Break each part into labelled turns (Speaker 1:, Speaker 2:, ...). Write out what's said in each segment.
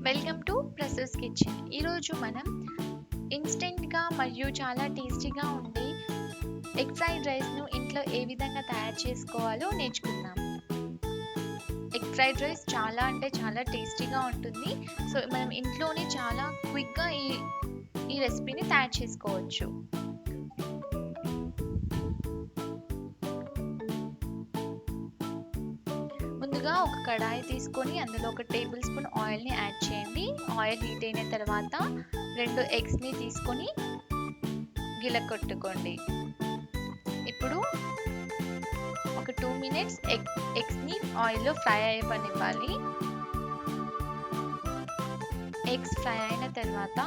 Speaker 1: Welcome to ప్రసూస్ kitchen. ఈరోజు మనం ఇన్స్టెంట్గా మరియు చాలా టేస్టీగా ఉండే ఎగ్ ఫ్రైడ్ రైస్ను ఇంట్లో ఏ విధంగా తయారు చేసుకోవాలో నేర్చుకుందాం. ఎగ్ ఫ్రైడ్ రైస్ చాలా అంటే చాలా టేస్టీగా ఉంటుంది. సో మనం ఇంట్లోనే చాలా క్విక్గా ఈ రెసిపీని తయారు చేసుకోవచ్చు. ముందుగా ఒక కడాయి తీసుకొని అందులో ఒక టేబుల్ స్పూన్ ఆయిల్ని యాడ్ చేయండి. ఆయిల్ హీట్ అయిన తర్వాత 2 ఎగ్స్ని తీసుకొని గిలకొట్టుకోండి. ఇప్పుడు ఒక 2 మినిట్స్ ఎగ్స్ని ఆయిల్లో ఫ్రై అవ్వనివ్వాలి. ఎగ్స్ ఫ్రై అయిన తర్వాత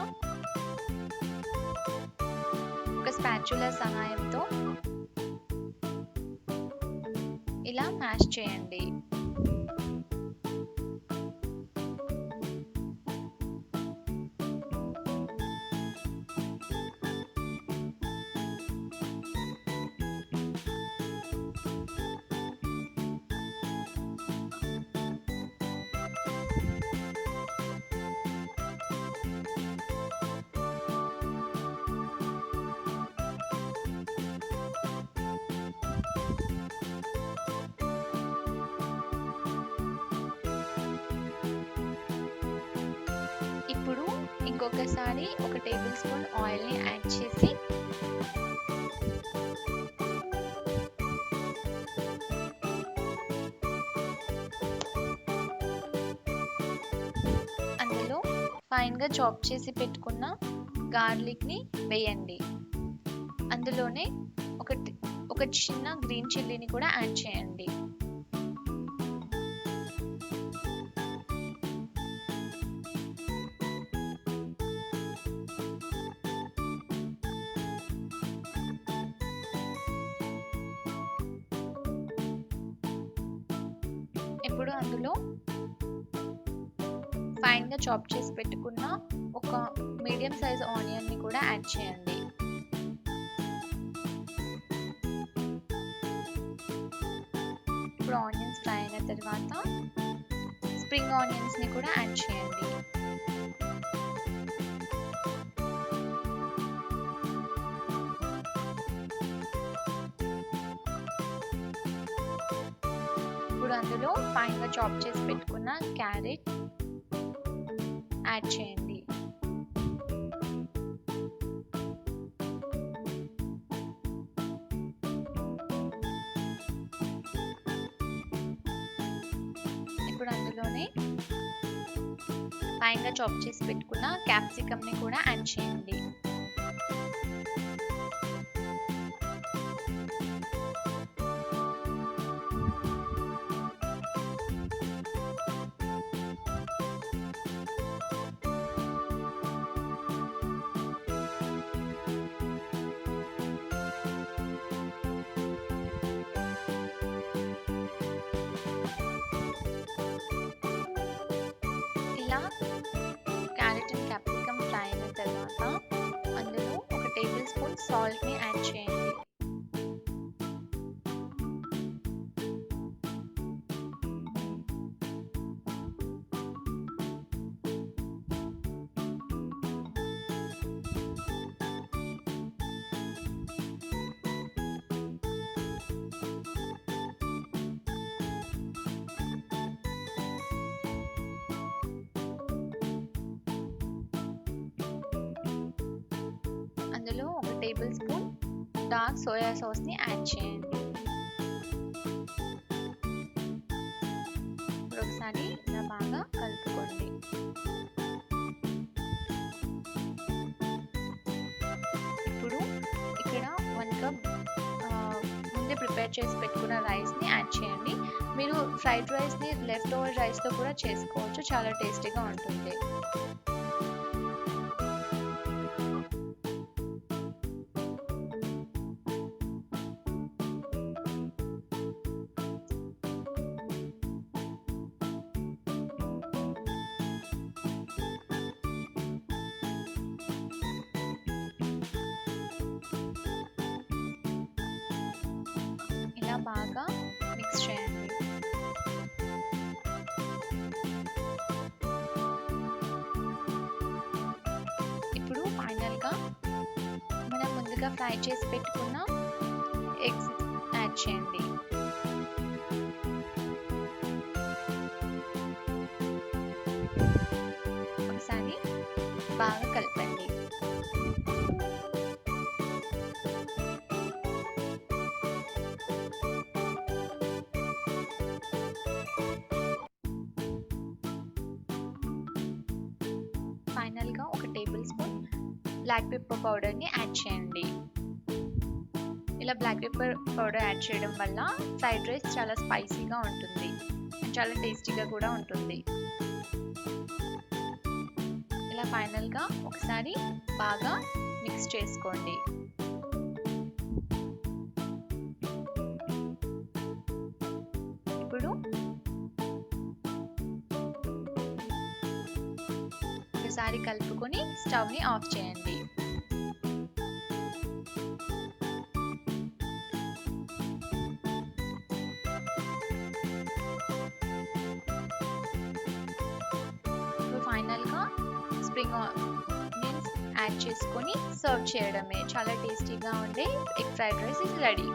Speaker 1: ఒక స్పాచులా సహాయంతో ఇలా మ్యాష్ చేయండి. ఇప్పుడు ఇంకొకసారి ఒక టేబుల్ స్పూన్ ఆయిల్ని యాడ్ చేసి అందులో ఫైన్గా చాప్ చేసి పెట్టుకున్న గార్లిక్ని వేయండి. అందులోనే ఒక చిన్న గ్రీన్ చిల్లీని కూడా యాడ్ చేయండి. ఇప్పుడు అందులో ఫైన్గా చాప్ చేసి పెట్టుకున్న ఒక మీడియం సైజ్ ఆనియన్ని కూడా యాడ్ చేయండి. ఇప్పుడు ఆనియన్స్ ఫ్రై అయిన తర్వాత స్ప్రింగ్ ఆనియన్స్ని కూడా యాడ్ చేయండి. ఇప్పుడు అందులో ఫైన్గా చాప్ చేసి పెట్టుకున్న క్యారెట్ యాడ్ చేయండి. ఇప్పుడు అందులోనే ఫైన్గా చాప్ చేసి పెట్టుకున్న క్యాప్సికమ్ని కూడా యాడ్ చేయండి. ఇలా క్యారెట్ అండ్ క్యాప్సికమ్ ఫ్రై అయిన తర్వాత అందులో ఒక టేబుల్ స్పూన్ సాల్ట్ని యాడ్ చేయండి. అందులో ఒక టేబుల్ స్పూన్ డార్క్ సోయా సాస్ని యాడ్ చేయండి. ఇప్పుడు ఒకసారి ఇలా బాగా కలుపుకోండి. ఇప్పుడు ఇక్కడ 1 కప్ ముందే ప్రిపేర్ చేసి పెట్టుకున్న రైస్ని యాడ్ చేయండి. మీరు ఫ్రైడ్ రైస్ని లెఫ్ట్ ఓవర్ రైస్తో కూడా చేసుకోవచ్చు, చాలా టేస్టీగా ఉంటుంది. ఇలా బాగా మిక్స్ చేయండి. ముందుగా ఫ్రై చేసి పెట్టుకున్న ఎగ్స్ యాడ్ చేయండి. ఒకసారి బాగా కలపండి. ఫైనల్గా 1 టేబుల్ స్పూన్ బ్లాక్ పెప్పర్ పౌడర్ని యాడ్ చేయండి. ఇలా బ్లాక్ పెప్పర్ పౌడర్ యాడ్ చేయడం వల్ల ఫ్రైడ్ రైస్ చాలా స్పైసీగా ఉంటుంది, చాలా టేస్టీగా కూడా ఉంటుంది. ఇలా ఫైనల్గా ఒకసారి బాగా మిక్స్ చేసుకోండి. ఇప్పుడు ఒకసారి కలుపుకొని స్టవ్ని ఆఫ్ చేయండి. ఫైనల్గా స్ప్రింగ్ ఆనియన్స్ యాడ్ చేసుకొని సర్వ్ చేయడమే. చాలా టేస్టీగా ఉండే egg fried rice is ready.